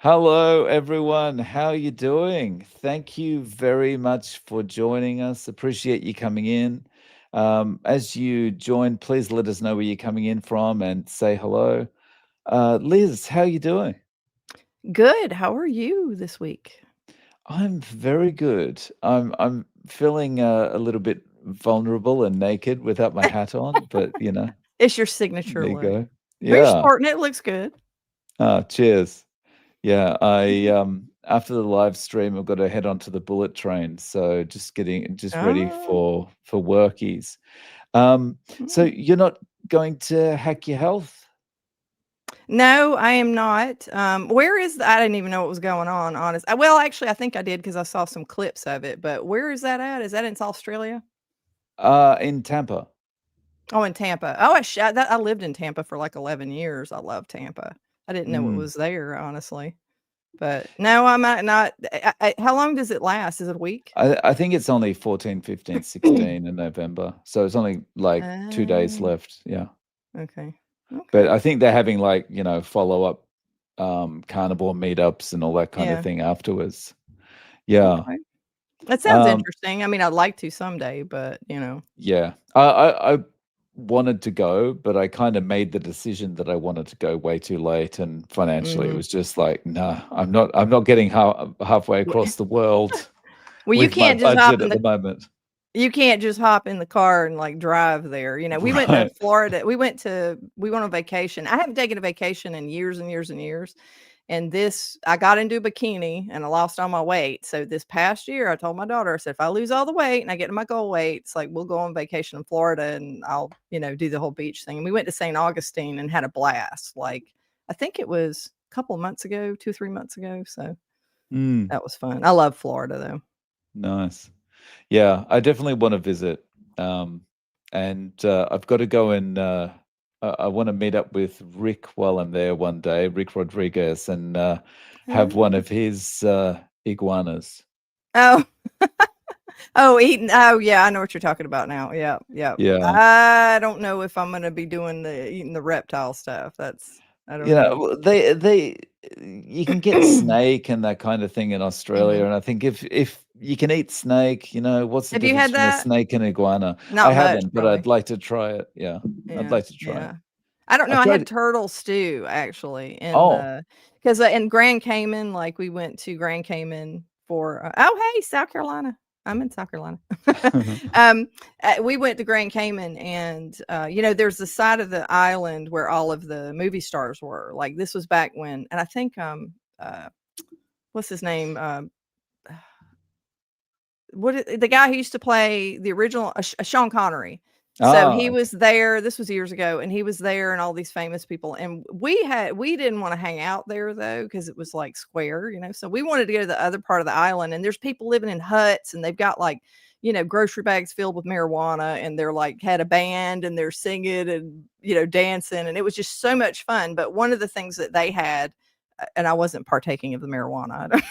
Hello, everyone. How are you doing? Thank you very much for joining us. Appreciate you coming in. As you join, please let us know where you're coming in from and say hello. Liz, how are you doing? Good. How are you this week? I'm very good. I'm feeling a little bit vulnerable and naked without my hat on, but It's your signature there you look. go. But you're Yeah. sporting it, looks good. Cheers. Yeah, I after the live stream, I've got to head onto the bullet train, so just ready Oh, for workies. Um, so mm. you're not going to hack your health? No, I am not. Where is I didn't even know what was going on, honest well, actually, I think I did because I saw some clips of it, but where is that at? Is that in Australia? In Tampa. Oh, in Tampa. Oh, I lived in Tampa for, like, 11 years. I love Tampa. I didn't know it Mm. was there, honestly. But no, I might not how long does it last? Is it a week? I think it's only 14, 15, 16 in November, so it's only like 2 days Oh, left. Yeah. okay. But Okay. I think they're having like, follow-up carnivore meetups and all that kind of Yeah, thing afterwards. Yeah. okay. That sounds Um interesting. I mean, I'd like to someday, but, Yeah. I wanted to go, but I kinda made the decision that I wanted to go way too late, and financially, it mm. was just like, "Nah, I'm not getting halfway W across the world well, with my budget at the moment." you can't just hop in the car and, like, drive there, we went to Right. Florida we went on vacation. I haven't taken a vacation in years and years and years, and this I got into a bikini and I lost all my weight, so this past year, I told my daughter, I said, "If I lose all the weight and I get to my goal weight, it's like, we'll go on vacation in Florida and I'll, do the whole beach thing," and we went to St. Augustine and had a blast, like, I think it was a couple of months ago, 2, 3 months ago, so Mm, that was fun. I love Florida, though. nice. Yeah, I definitely wanna visit, and, I've gotta go and, I wanna meet up with Rick while I'm there one day, Rick Rodriguez, and, have one Oh. of his, iguanas. Oh. Yeah, I know what you're talking about now. Yeah, yeah. Yeah. I don't know if I'm gonna be doing eating the reptile stuff. I don't know. Well, they you can get snake and that kind of thing in Australia, Mhm. and I think if you can eat snake, what's the Have you difference had between a that? snake and iguana? I Not much, haven't, but probably. I'd like to try it. Yeah, I'd Yeah, like to try it. yeah. I don't know, I've I tried had turtle stew actually in Oh. the because in Grand Cayman, like, we went to Grand Cayman for, oh, hey, South Carolina. I'm in South Carolina. Um, we went to Grand Cayman and, there's the side of the island where all of the movie stars were, like, this was back when and I think, what's his name? The guy who used to play the original Sean Connery. So he Okay. was there, this was years ago, and he was there and all these famous people, and we didn't wanna hang out there though because it was, like, square, so we wanted to go to the other part of the island, and there's people living in huts, and they've got, like, grocery bags filled with marijuana, and they're, like had a band, and they're singing and, dancing, and it was just so much fun, but one of the things that they had and I wasn't partaking of the marijuana.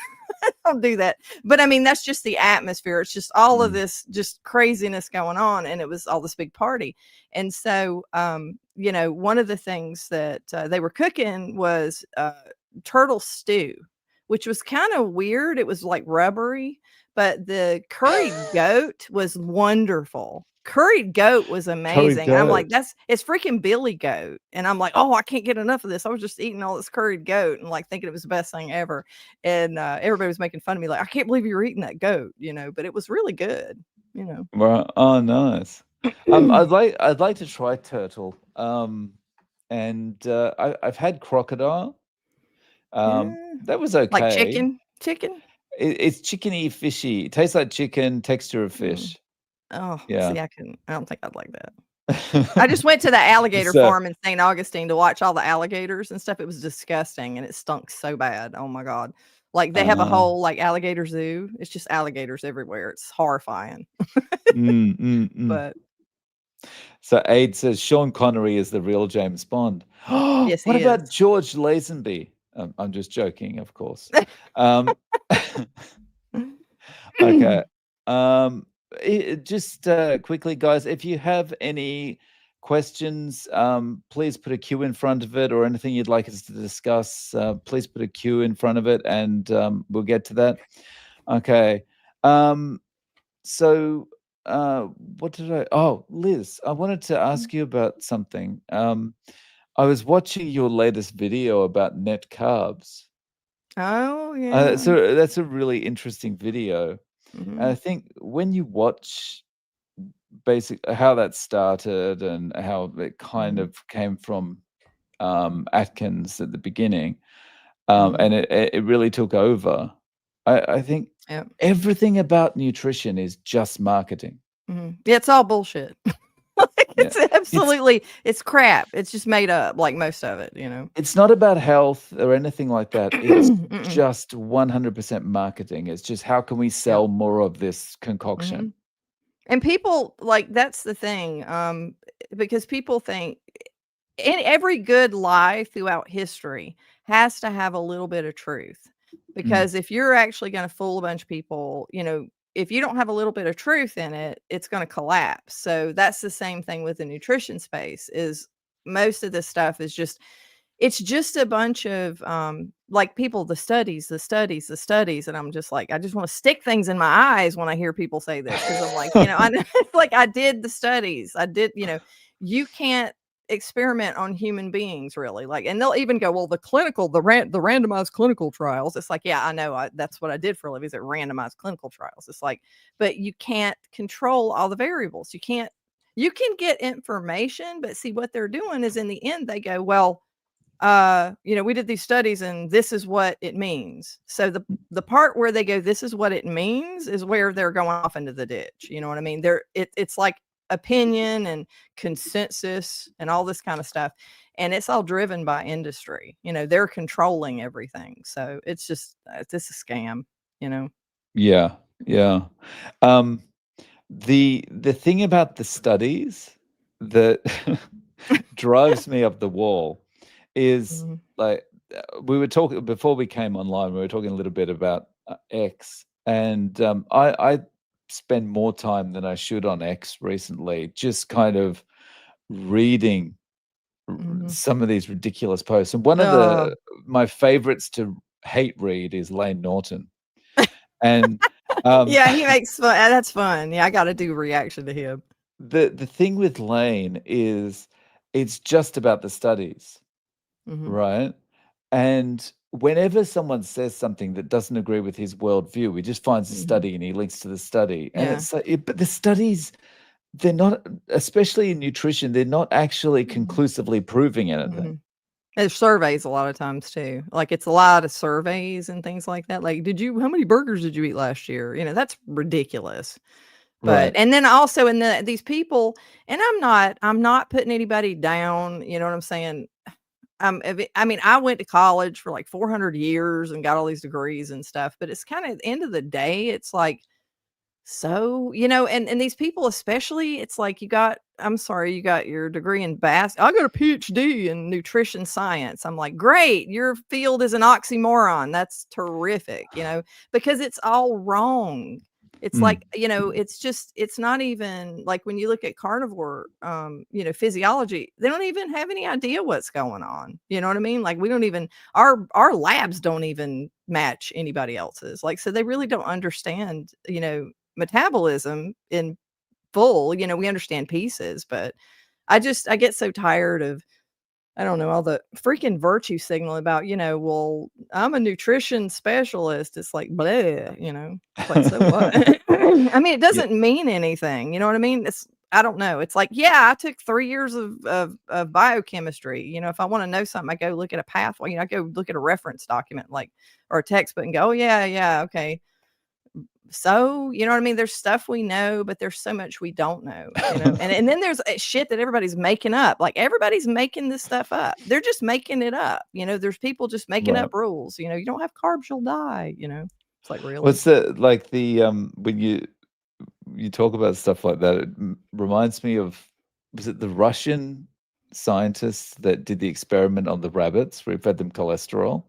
Don't do that. But I mean, that's just the atmosphere. It's just all of Mm. this just craziness going on, and it was all this big party. And so, one of the things that they were cooking was turtle stew, which was kind of weird. It was like rubbery, but the curried goat was wonderful. Curried goat was Curry amazing. I'm like, goat. it's freaking Billy goat. And I'm like, oh, I can't get enough of this. I was just eating all this curried goat and like thinking it was the best thing ever. And, everybody was making fun of me like, "I can't believe you're eating that goat," but it was really good, you know? Right. Oh, nice. I'd like to try turtle. And I've had crocodile. Yeah. That was Like okay. chicken? Chicken? It's chickeny, fishy. It tastes like chicken, texture of Mm. fish. Oh, Yeah. see, I don't think I'd like that. I just went to the alligator So, farm in St. Augustine to watch all the alligators and stuff. It was disgusting, and it stunk so bad. Oh my god. Like, they have a uh, whole, like, alligator zoo. It's just alligators everywhere. It's horrifying. mm, mm, mm. But So Aid says Sean Connery is the real James Bond. yes, What he is. about George Lazenby? I'm just joking, of course. Um, okay. Um, just quickly, guys, if you have any questions, please put a Q in front of it, or anything you'd like us to discuss, please put a Q in front of it, and we'll get to that. Okay. So, what did I? Oh, Liz, I wanted to ask you about something. I was watching your latest video about net carbs. Oh, yeah. So that's a really interesting video. And I Mhm, think when you watch how that started and how it kind mhm, of came from Atkins at the beginning, mhm, and it really took over. I think yep, everything about nutrition is just marketing. mhm. Yeah, it's all bullshit. Like, Yeah. it's It's absolutely it's crap. It's just made up, like most of it, you know? it's not about health or anything like that. It's Mm-mm. just 100% marketing. It's just how can we Yep. sell more of this concoction? Mhm. And people like, that's the thing, because people think in every good lie throughout history has to have a little bit of truth, Mm, because if you're actually gonna fool a bunch of people, if you don't have a little bit of truth in it, it's gonna collapse. So that's the same thing with the nutrition space. Is most of this stuff is just it's just a bunch of, like, people, the studies, the studies, the studies, and I'm just like, I just wanna stick things in my eyes when I hear people say this, because 'cause I'm like, I know like, I did the studies. I did, you can't experiment on human beings, really, like, and they'll even go, "Well, the randomized clinical trials." It's like, "Yeah, I know, that's what I did for a living, is at randomized clinical trials." It's like, but you can't control all the variables. You can get information, but see, what they're doing is, in the end, they go, "Well, we did these studies and this is what it means." So the part where they go, "This is what it means," is where they're going off into the ditch. You know what I mean? It's like opinion and consensus and all this kind of stuff. And it's all driven by industry. They're controlling everything. So it's just this a scam, you know. yeah, yeah. Um, the thing about the studies that drives me up the wall is, Mhm. like, we were talking before we came online, we were talking a little bit about, X, and, I spend more time than I should on X recently, just kind of reading Mhm. some of these ridiculous posts, and one of Uh, the my favorites to hate read is Lane Norton, and, um, yeah, he makes fun. That's fun. Yeah, I got to do reaction to him. the thing with Lane is it's just about the studies, Mhm. right? And whenever someone says something that doesn't agree with his worldview, he just finds a Mhm. study and he links to the study, and Yeah. it's like, but the studies, they're not, especially in nutrition, they're not actually Mhm. conclusively proving anything. Mhm. There's surveys a lot of times too. Like, it's a lot of surveys and things like that. Like, how many burgers did you eat last year? That's ridiculous. But Right. and then also in these people, and I'm not putting anybody down, you know what I'm saying? I mean, I went to college for like 400 years and got all these degrees and stuff, but it's kind of, at the end of the day, it's like, so, and these people especially, it's like, I'm sorry, you got your degree in I got a PhD in nutrition science. I'm like, great, your field is an oxymoron. That's terrific, because it's all wrong. It's Mm, like, it's not even like, when you look at carnivore, physiology, they don't even have any idea what's going on. You know what I mean? Like, we don't even, our labs don't even match anybody else's. Like, so they really don't understand, metabolism in full. We understand pieces, but I get so tired of, I don't know, all the freaking virtue signal about, well, I'm a nutrition specialist. It's like, bleh, it's like, so what? I mean, it yeah. doesn't mean anything. You know what I mean? I don't know. It's like, yeah, I took 3 years of biochemistry. If I want to know something, I go look at a pathway. I go look at a reference document, like, or a textbook, and go, oh yeah, yeah, okay. So, you know what I mean? There's stuff we know, but there's so much we don't know, and then there's shit that everybody's making up. Like, everybody's making this stuff up. They're just making it up. There's people just making up Right. rules. You don't have carbs, you'll die. It's like, really? What's the like the, when you talk about stuff like that, it reminds me of, was it the Russian scientists that did the experiment on the rabbits where he fed them cholesterol?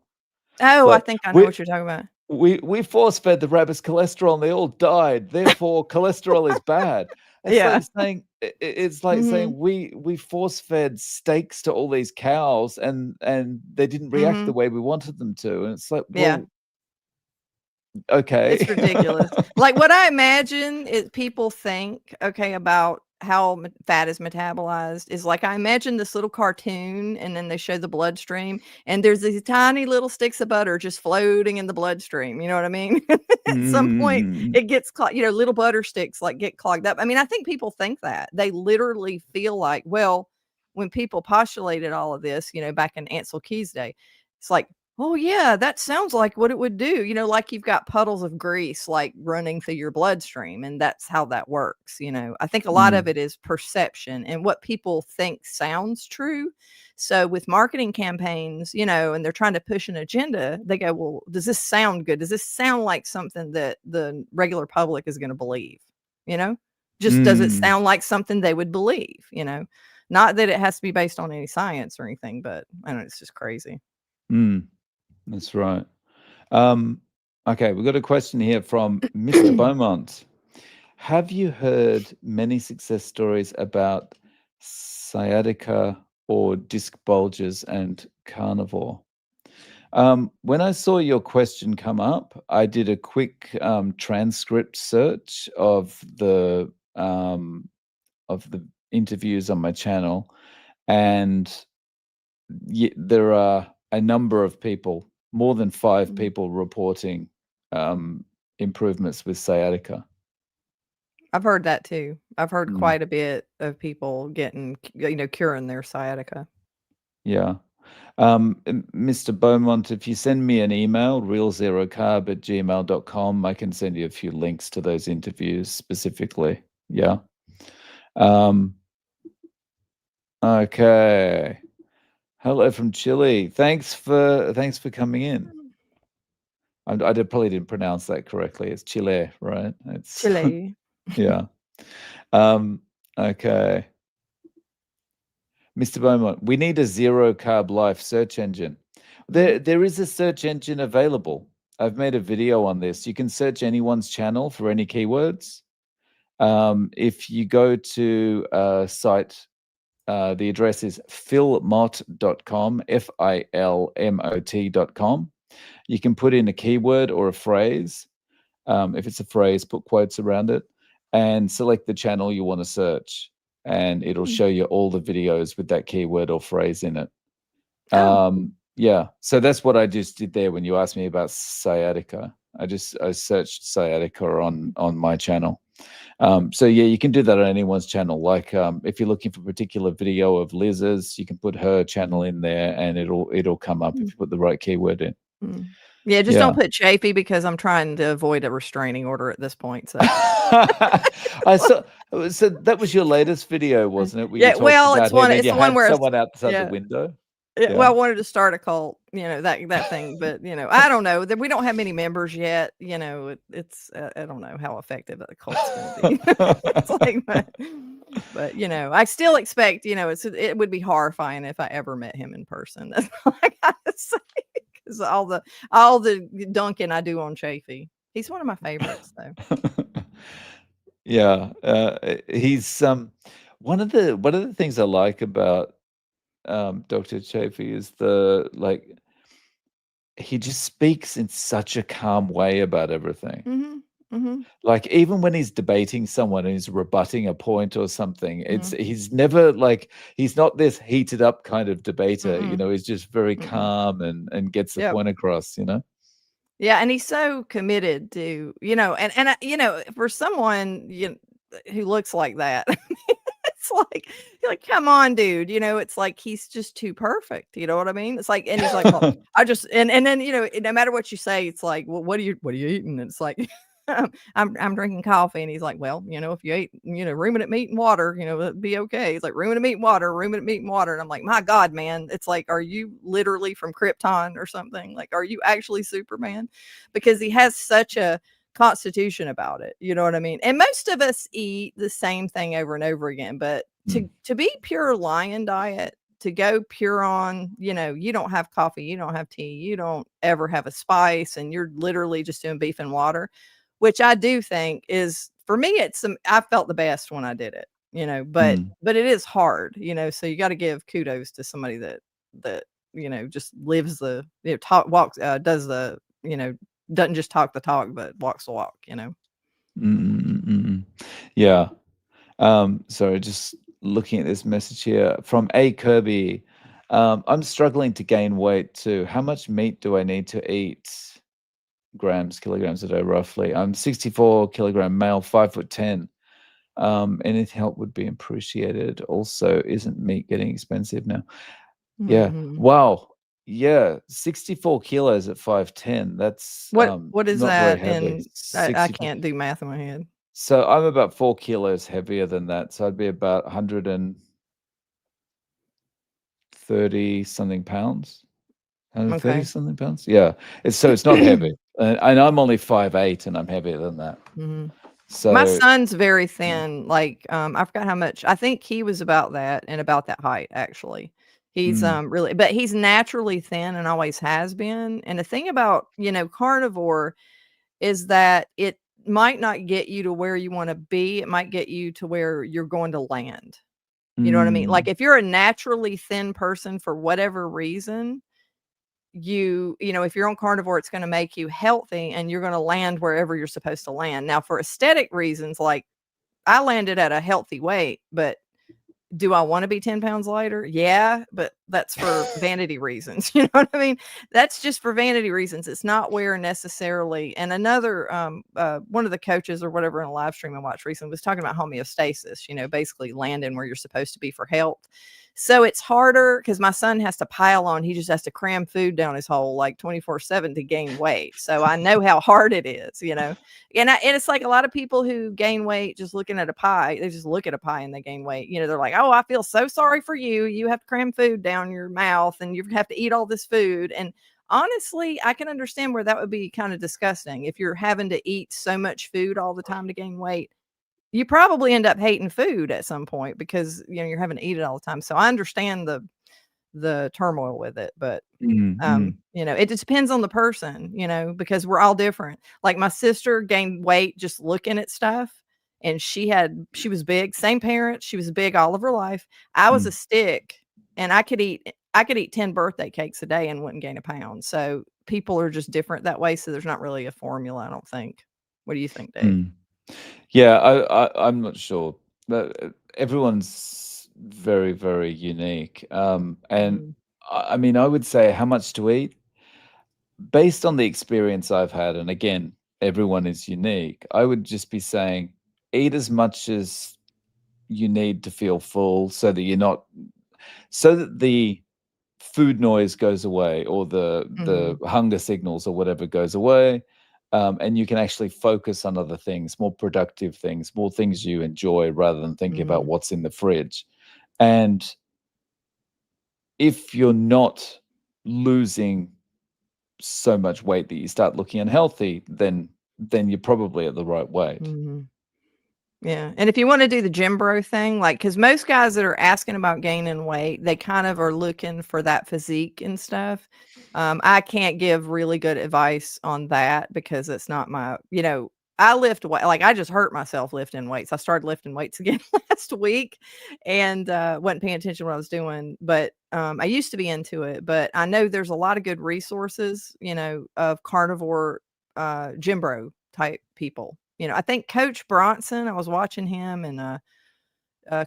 It's Oh, I like, think I know we what you're talking about. we force fed the rabbits cholesterol and they all died. Therefore, cholesterol is bad. It's Yeah. like saying it's like saying Mhm. we force fed steaks to all these cows, and they didn't react the Mhm. way we wanted them to, and it's like, Yeah. well, okay. It's ridiculous. Like, what I imagine is people think, okay, about how fat is metabolized is like, I imagine this little cartoon and then they show the bloodstream and there's these tiny little sticks of butter just floating in the bloodstream. You know what I mean? At some point Mm, it gets clogged, little butter sticks like get clogged up. I mean, I think people think that they literally feel like, well, when people postulated all of this, back in Ansel Keys' day, it's like, oh, yeah, that sounds like what it would do, like you've got puddles of grease, like, running through your bloodstream, and that's how that works. I think a lot of mm, it is perception and what people think sounds true. So with marketing campaigns, and they're trying to push an agenda, they go, "Well, does this sound good? Does this sound like something that the regular public is gonna believe?" You know? Just does it mm, sound like something they would believe? Not that it has to be based on any science or anything, but I don't know, it's just crazy. mm. That's right. Um, okay, we've got a question here from Mr. Beaumont. Have you heard many success stories about sciatica or disc bulges and carnivore? When I saw your question come up, I did a quick transcript search of the interviews on my channel, and there are a number of people, more than five Mhm. people, reporting um, improvements with sciatica. I've heard that too. I've heard Mm, quite a bit of people getting, curing their sciatica. yeah. Mr. Beaumont, if you send me an email, realzerocarb@gmail.com, I can send you a few links to those interviews specifically. Yeah. Um, okay. Hello from Chile. Thanks for coming in. Probably didn't pronounce that correctly. It's Chile, right? It's Chile. yeah. Um, okay. Mr. Beaumont, we need a zero carb life search engine. Mhm. There is a search engine available. I've made a video on this. You can search anyone's channel for any keywords. If you go to a site, the address is filmot.com, filmot.com. You can put in a keyword or a phrase. If it's a phrase, put quotes around it and select the channel you want to search. And it'll Mm. show you all the videos with that keyword or phrase in it. Oh. Yeah, so that's what I just did there when you asked me about sciatica. I searched sciatica on my channel. So yeah, you can do that on anyone's channel. Like if you're looking for a particular video of Liz's, you can put her channel Mhm. in there, and it'll come up if Mm. you put the right keyword in. Mm. Yeah, just don't Yeah. put chafy because I'm trying to avoid a restraining order at this point, so I saw. So that was your latest video, wasn't it? Where you yeah, talked well, about him and it's you the one had where it's someone outside the yeah. window. Yeah, well, Yeah. I wanted to start a cult, that thing, but, I don't know, that we don't have many members yet, it's, I don't know how effective a cult's gonna be. It's like, but, I still expect, it would be horrifying if I ever met him in person. That's all I gotta say, 'cause all the dunking I do on Chafee. He's one of my favorites, though. Yeah, he's one of the things I like about Dr. Chafee is he just speaks in such a calm way about everything. Mhm, mhm, Like even when he's debating someone and he's rebutting a point or something, mhm, he's never like he's not this heated up kind of debater, mm-mm, he's just very mm-mm. calm and gets the Yep. point across. Yeah, and he's so committed to, for someone, who looks like that, it's like, you're like, "Come on, dude," it's like he's just too perfect, you know what I mean? It's like and he's like, "Well, I just," and then, no matter what you say, it's like, "Well, what are you eating?" And it's like, I'm drinking coffee," and he's like, "Well, if you ate, ruminant meat and water, that'd be okay." He's like, "Ruminant meat and water, ruminant meat and water," and I'm like, "My God, man." It's like, "Are you literally from Krypton or something? Like, are you actually Superman?" Because he has such a constitution about it, you know what I mean? And most of us eat the same thing over and over again, but Mm, to be pure lion diet, to go pure on, you don't have coffee, you don't have tea, you don't ever have a spice, and you're literally just doing beef and water, which I do think is for me, I felt the best when I did it. Mm. but it is hard, so you gotta give kudos to somebody that, just lives talk walks, does doesn't just talk the talk, but walks the walk. Mm, mm, mm, mm. Yeah. Sorry, just looking at this message here from A. Kirby. I'm struggling to gain weight too. How much meat do I need to eat? Kilograms a day, roughly. I'm 64 kilogram male, 5'10". Any help would be appreciated. Also, isn't meat getting expensive now? Yeah. Mhm. Wow. Yeah. 64 kilos at 5'10". That's What is not very that heavy. in I 64. can't do math in my head. So I'm about 4 kilos heavier than that. So I'd be about 130 something pounds. 130 Okay. something pounds? Yeah. It's not heavy. And I'm only 5'8", and I'm heavier than that. Mhm. My So, son's very mm, thin, like, I forgot how much I think he was about that and about that height, actually. He's, mm, really but he's naturally thin and always has been, and the thing about, carnivore is that it might not get you to where you wanna be, it might get you to where you're going to land. You know what I mean? Like, mm, if you're a naturally thin person for whatever reason, if you're on carnivore, it's gonna make you healthy and you're gonna land wherever you're supposed to land. Now for aesthetic reasons, like, I landed at a healthy weight, but do I wanna be 10 pounds lighter? Yeah, but that's for vanity reasons, you know what I mean? That's just for vanity reasons, it's not where necessarily and another, one of the coaches or whatever in a live stream I watched recently was talking about homeostasis, basically landing where you're supposed to be for health. So it's harder because my son has to pile on, he just has to cram food down his hole like 24/7 to gain weight, so I know how hard it is. And it's like a lot of people who gain weight just looking at a pie, they just look at a pie and they gain weight. They're like, "Oh, I feel so sorry for you. You have to cram food down your mouth and you have to eat all this food." And honestly, I can understand where that would be kind of disgusting if you're having to eat so much food all the time to gain weight. You probably end up hating food at some point because, you're having to eat it all the time. So I understand the turmoil with it, but mm, mm, it just depends on the person, because we're all different. Like my sister gained weight just looking at stuff and she was big, same parents, she was big all of her life. I was a mm, stick and I could eat 10 birthday cakes a day and wouldn't gain a pound. So people are just different that way. So there's not really a formula, I don't think. What do you think, Dave? mm. Yeah, I'm not sure. Everyone's very, very unique. And Mhm. I mean, I would say how much to eat based on the experience I've had. And again, everyone is unique. I would just be saying, eat as much as you need to feel full, so that the food noise goes away, or the Mhm. hunger signals or whatever goes away, and you can actually focus on other things, more productive things, more things you enjoy, rather than thinking about Mhm. what's in the fridge. And if you're not losing so much weight that you start looking unhealthy, then you're probably at the right weight. Mhm. Yeah, and if you wanna do the gym bro thing, like, because most guys that are asking about gaining weight, they kind of are looking for that physique and stuff. I can't give really good advice on that because it's not I lift wei like, I just hurt myself lifting weights. I started lifting weights again last week and, wasn't paying attention to what I was doing, but, I used to be into it, but I know there's a lot of good resources, of carnivore, gym bro type people. I think Coach Bronson, I was watching him and,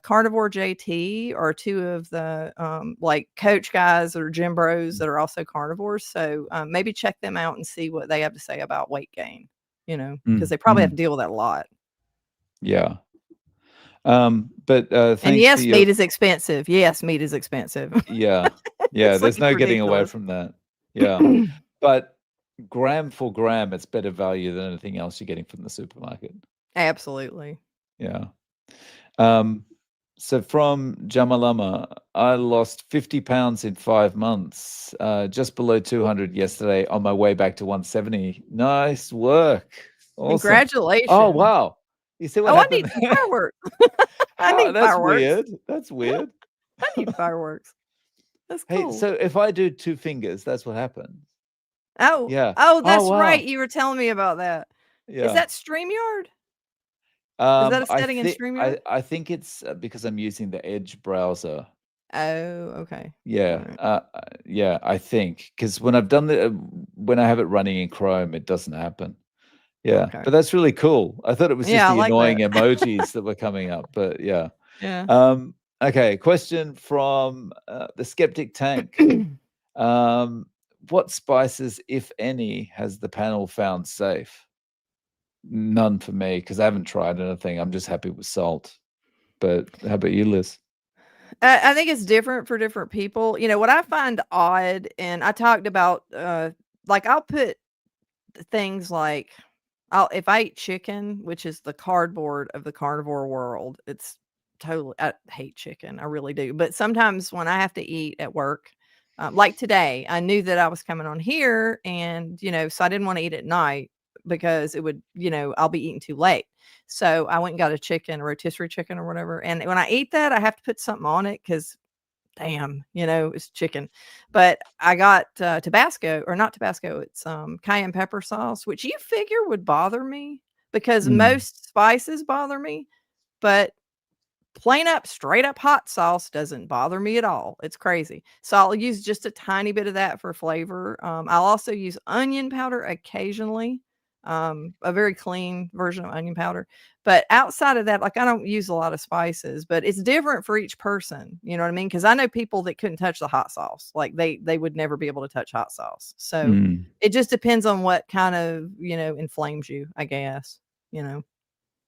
Carnivore JT are 2 of the, like, coach guys or gym bros that are also carnivores, so, maybe check them out and see what they have to say about weight gain, because Mm, they probably have to mm, deal with that a lot. yeah. But And thanks for yes, your meat is expensive. Yes, meat is expensive. yeah, yeah. It's, like, There's it's no getting away ridiculous. from that. Yeah, but gram for gram, it's better value than anything else you're getting from the supermarket. Absolutely. Yeah. Um, so from Jamalama, I lost 50 pounds in 5 months, just below 200 yesterday, on my way back to 170. Nice work. Awesome. Oh, Congratulations. wow. You see what Oh, I need happened some there? fireworks. I How need that's fireworks. weird. That's weird. I need fireworks. That's Hey, cool. so if I do two fingers, that's what happens. Oh, Yeah. oh, Oh, that's right, wow. you were telling me about that. Is Yeah. that StreamYard? Is that a I setting in think StreamYard? I think it's because I'm using the Edge browser. Oh, okay. Yeah, Alright. yeah, I think because when I've done when I have it running in Chrome, it doesn't happen. Yeah, Okay. but that's really cool. I thought it was just Yeah, I the like annoying that. emojis that were coming up, but yeah. Yeah. Okay, question from the Skeptic Tank. Um, what spices, if any, has the panel found safe? None for me because I haven't tried anything. I'm just happy with salt. But how about you, Liz? I think it's different for different people. You know, what I find odd, and I talked about, like, I'll put things like if I eat chicken, which is the cardboard of the carnivore world, it's totally I hate chicken, I really do, but sometimes when I have to eat at work, like today, I knew that I was coming on here and, so I didn't wanna eat at night because it would I'll be eating too late. So I went and got a chicken, a rotisserie chicken or whatever, and when I eat that, I have to put something on it because damn, it's chicken. But I got, Tabasco or not Tabasco, it's, cayenne pepper sauce, which you figure would bother me because Mm, most spices bother me, but plain up, straight up hot sauce doesn't bother me at all. It's crazy. So I'll use just a tiny bit of that for flavor. I'll also use onion powder occasionally, a very clean version of onion powder. But outside of that, like I don't use a lot of spices, but it's different for each person. You know what I mean? Because I know people that couldn't touch the hot sauce. Like they would never be able to touch hot sauce. So mm, it just depends on what kind of inflames you, I guess. You know.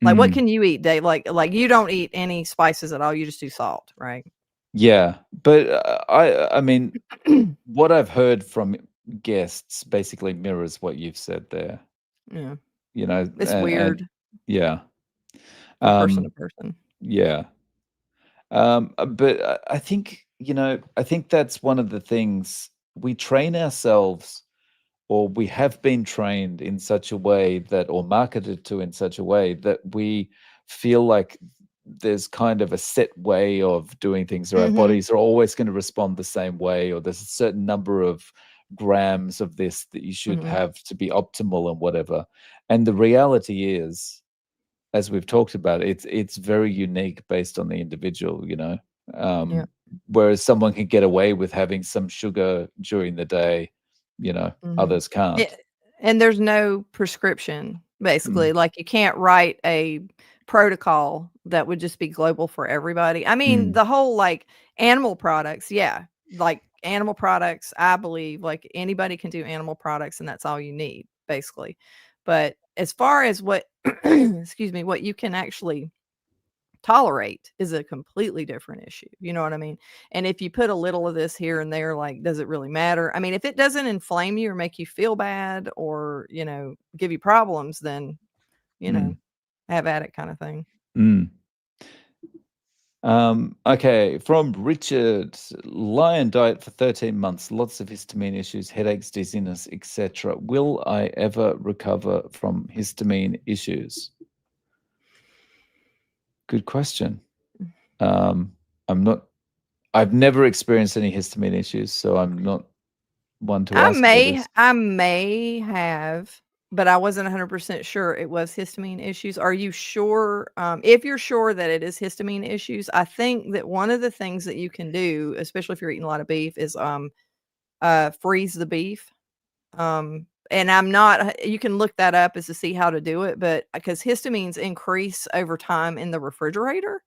Like, what mm. can you eat, Dave? Like, you don't eat any spices at all, you just do salt, right? Yeah, but I mean, what I've heard from guests basically mirrors what you've said there. Yeah, You know, it's and weird yeah, from person to um, person. yeah. But I think, I think that's one of the things we train ourselves, or we have been trained in such a way that, or marketed to in such a way that we feel like there's kind of a set way of doing things, or our Mhm, bodies are always going to respond the same way, or there's a certain number of grams of this that you should mhm, have to be optimal and whatever. And the reality is, as we've talked about, it's very unique based on the individual, yeah, um, whereas someone can get away with having some sugar during the day, mhm. others can't. And there's no prescription, Mm, basically, like, you can't write a protocol that would just be global for everybody. I mean, mm, the whole, like, animal products, yeah, like, animal products, I believe, like, anybody can do animal products, and that's all you need, basically. But as far as what excuse me, what you can actually tolerate is a completely different issue. You know what I mean? And if you put a little of this here and there, like, does it really matter? I mean, if it doesn't inflame you or make you feel bad or, give you problems, then, you know, mm, have at it kind of thing. mm. Okay, from Richard, lion diet for 13 months, lots of histamine issues, headaches, dizziness, etc. Will I ever recover from histamine issues? Good question. Um, I'm not, I've never experienced any histamine issues, so I'm not one to I ask about may this. I may have, but I wasn't 100% sure it was histamine issues. Are you sure? If you're sure that it is histamine issues, I think that one of the things that you can do, especially if you're eating a lot of beef, is freeze the beef. And I'm not you can look that up as to see how to do it, but because histamines increase over time in the refrigerator,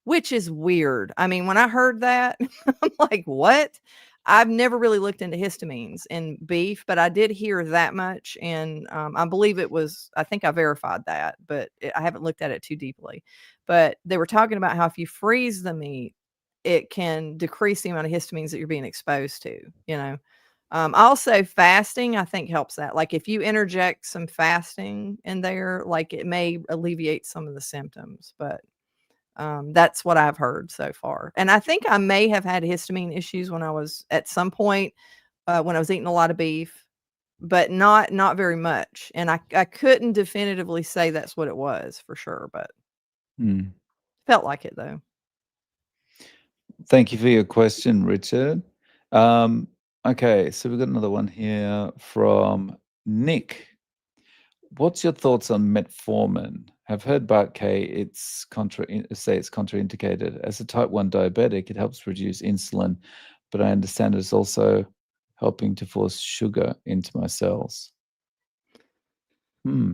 which is weird. I mean, when I heard that, I'm like, "What?" I've never really looked into histamines in beef, but I did hear that much, and, I believe I think I verified that, but I haven't looked at it too deeply. But they were talking about how if you freeze the meat, it can decrease the amount of histamines that you're being exposed to, you know? Also fasting, I think helps that. Like, if you interject some fasting in there, like, it may alleviate some of the symptoms, but that's what I've heard so far. And I think I may have had histamine issues when I was at some point, when I was eating a lot of beef, but not very much. And I couldn't definitively say that's what it was for sure, but Mm. felt like it though. Thank you for your question, Richard. Um, okay, so we've got another one here from Nick. What's your thoughts on metformin? Have heard Bart K. Say it's contraindicated. As a type 1 diabetic, it helps reduce insulin, but I understand it's also helping to force sugar into my cells. Hmm.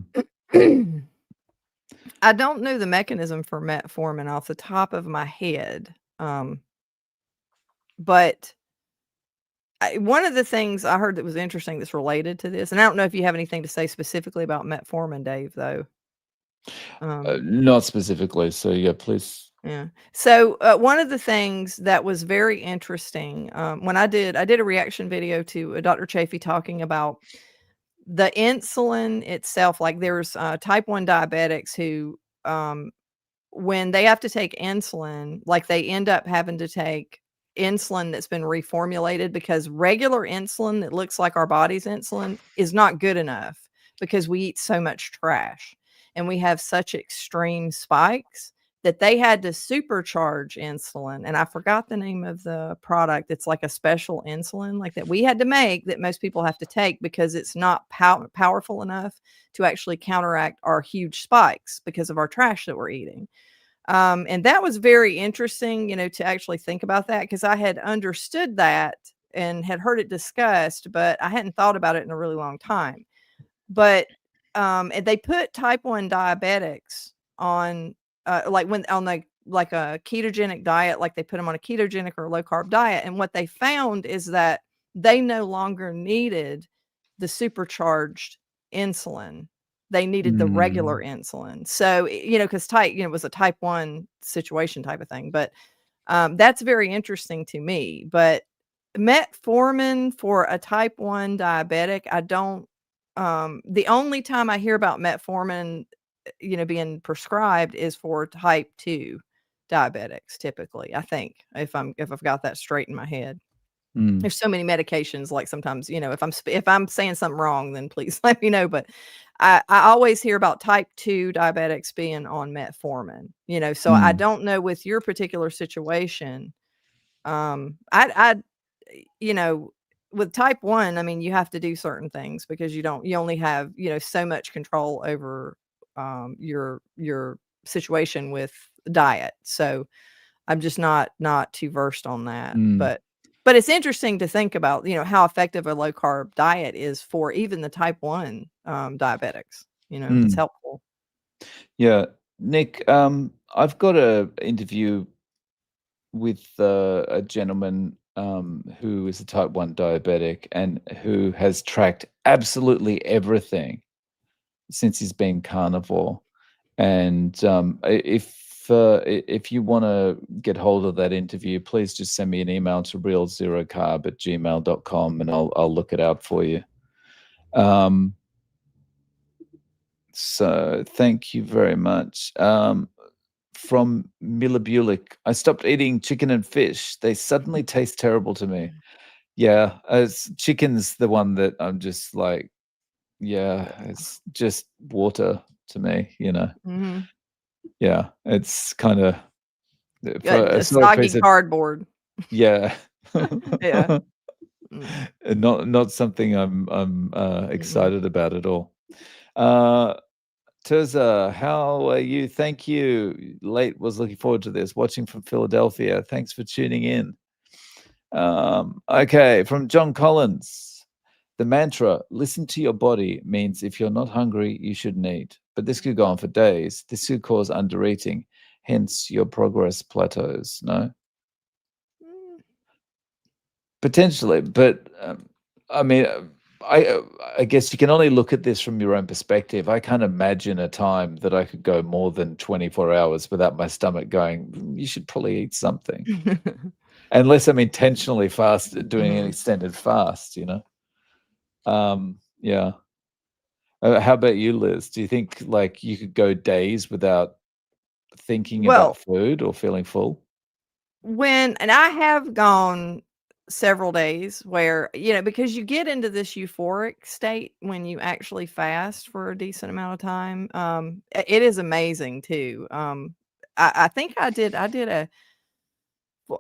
I don't know the mechanism for metformin off the top of my head, but one of the things I heard that was interesting that's related to this, and I don't know if you have anything to say specifically about metformin, Dave, though. Not specifically. So yeah, please. Yeah. So one of the things that was very interesting when I did a reaction video to Dr. Chafee talking about the insulin itself. Like there's type 1 diabetics who when they have to take insulin, like they end up having to take insulin that's been reformulated because regular insulin that looks like our body's insulin is not good enough because we eat so much trash and we have such extreme spikes that they had to supercharge insulin. And I forgot the name of the product. It's like a special insulin like that we had to make that most people have to take because it's not powerful enough to actually counteract our huge spikes because of our trash that we're eating. And that was very interesting, to actually think about that because I had understood that and had heard it discussed, but I hadn't thought about it in a really long time. But and they put type 1 diabetics on like when on like a ketogenic diet, like they put them on a ketogenic or low carb diet. And what they found is that they no longer needed the supercharged insulin. They needed the regular Mm, insulin. So, because it was a type 1 situation type of thing. But that's very interesting to me. But metformin for a type 1 diabetic, I don't the only time I hear about metformin, being prescribed is for type 2 diabetics typically, I think, if I've got that straight in my head. mm, There's so many medications, like, sometimes, if I'm saying something wrong, then please let me know, but I always hear about type 2 diabetics being on metformin, so I mm, don't know with your particular situation, I you know, with type 1, I mean, you have to do certain things because you only have, so much control over, your situation with diet. So, I'm just not too versed on that, mm, but it's interesting to think about, how effective a low carb diet is for even the type 1, diabetics, it's mm. helpful. Yeah, Nick. I've got a interview with a gentleman who is a type 1 diabetic and who has tracked absolutely everything since he's been carnivore. And if you want to get hold of that interview, please just send me an email to realzerocarb@gmail.com and I'll look it out for you. Um, so thank you very much. From Mila Bulick, I stopped eating chicken and fish. They suddenly taste terrible to me. Yeah, as chicken's the one that I'm just like, yeah, it's just water to me. Mhm. Yeah, it's kind of for a The solid soggy piece of cardboard. yeah. Yeah. Mm, And not something I'm mm-mm. excited about at all. Uh Terza, how are you? Thank you. Late was looking forward to this. Watching from Philadelphia. Thanks for tuning in. Okay, from John Collins. The mantra, listen to your body, means if you're not hungry, you shouldn't eat. But this could go on for days. This could cause undereating. Hence, your progress plateaus. No? Mm. Potentially. But I mean, I guess you can only look at this from your own perspective. I can't imagine a time that I could go more than 24 hours without my stomach going, "You should probably eat something." Unless I'm intentionally doing an Mhm. extended fast. Yeah. How about you, Liz? Do you think like you could go days without thinking about Well, food or feeling full? and I have gone several days where, because you get into this euphoric state when you actually fast for a decent amount of time. It is amazing too. I think I did a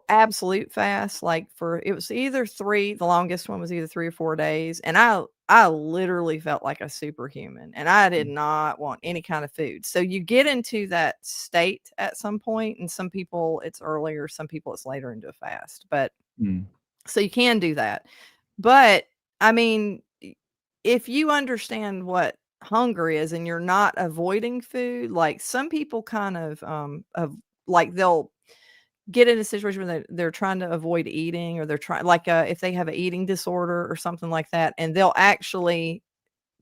absolute fast, like it was either the longest one was either 3 or 4 days. And I literally felt like a superhuman, and I did not want any kind of food. So you get into that state at some point, and some people it's earlier, some people it's later into a fast. But Mm, so you can do that. But I mean, if you understand what hunger is and you're not avoiding food, like some people kind of like they'll get in a situation where they're trying to avoid eating, or they're trying like if they have an eating disorder or something like that, and they'll actually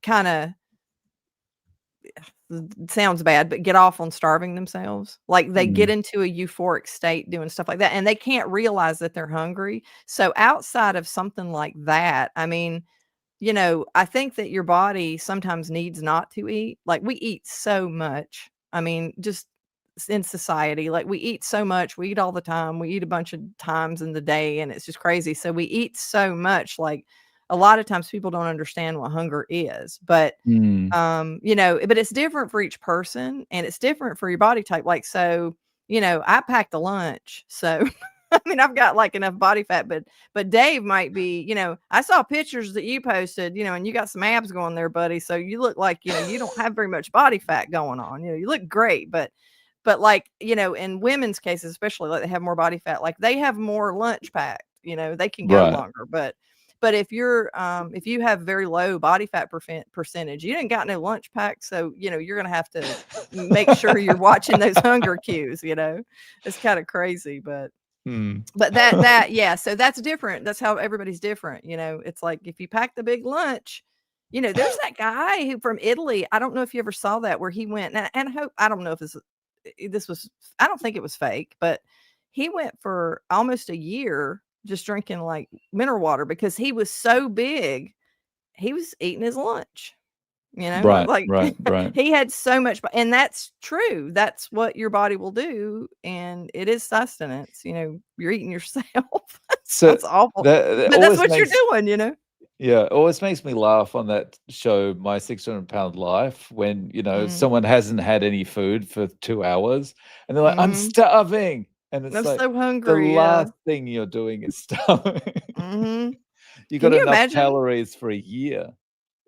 kind of sounds bad, but get off on starving themselves. Like they get mm, into a euphoric state doing stuff like that, and they can't realize that they're hungry. So outside of something like that, I mean, I think that your body sometimes needs not to eat. Like we eat so much. I mean, just in society, like we eat so much. We eat all the time. We eat a bunch of times in the day, and it's just crazy. So we eat so much. Like a lot of times people don't understand what hunger is. But mm. but it's different for each person, and it's different for your body type. Like, so, I packed a lunch. So, I mean, I've got like enough body fat, but Dave might be, I saw pictures that you posted, and you got some abs going there, buddy. So you look like, you don't have very much body fat going on. You look great, but like, in women's cases, especially like they have more body fat, like they have more lunch packed, they can go Right. longer. But if you have very low body fat percentage, you didn't got no lunch pack. So, you're going to have to make sure you're watching those hunger cues, it's kind of crazy, Mm. but yeah, so that's different. That's how everybody's different. It's like if you pack the big lunch, there's that guy who from Italy. I don't know if you ever saw that where he went, and I don't know if this was, I don't think it was fake, but he went for almost a year just drinking like mineral water because he was so big. He was eating his lunch. Right, Like right, right. he had so much, and that's true. That's what your body will do, and it is sustenance. You're eating yourself. So Sounds awful, that but that's always what you're makes doing. yeah, it always makes me laugh on that show, My 600-Pound Life, when, Mm, someone hasn't had any food for 2 hours, and they're like, "I'm mhm. starving," and it's I'm like, so the hungry. Yeah. last thing you're doing is starving. Mhm. You Can got you enough imagine? calories for a year.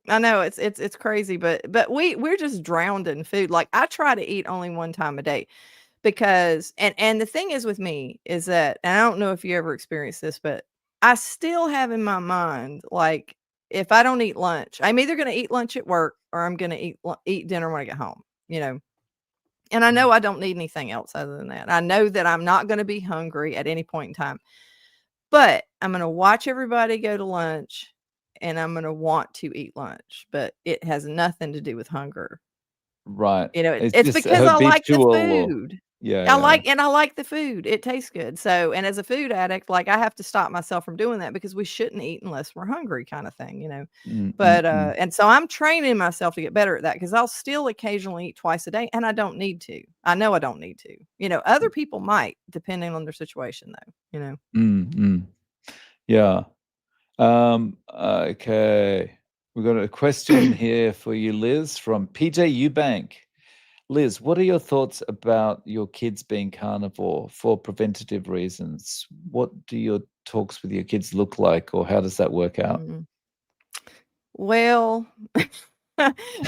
I know it's crazy, but we're just drowned in food. Like I try to eat only one time a day because and the thing is with me is that, and I don't know if you ever experienced this, but I still have in my mind, like if I don't eat lunch, I'm either going to eat lunch at work or I'm going to eat dinner when I get home, And I Mm. know I don't need anything else other than that. I know that I'm not going to be hungry at any point in time. But I'm gonna watch everybody go to lunch, and I'm gonna want to eat lunch, but it has nothing to do with hunger. Right. It's It's just because I like the habitual or food. yeah, yeah. I like the food. It tastes good. So, and as a food addict, like I have to stop myself from doing that because we shouldn't eat unless we're hungry kind of thing. Mm, mm, But mm, and so I'm training myself to get better at that because I'll still occasionally eat twice a day, and I don't need to. I know I don't need to. Other people might, depending on their situation though. mm, mm. Yeah. Okay. We've got a question here for you, Liz, from PJ Eubank. Liz, what are your thoughts about your kids being carnivore for preventative reasons? What do your talks with your kids look like, or how does that work out? Mm. Well,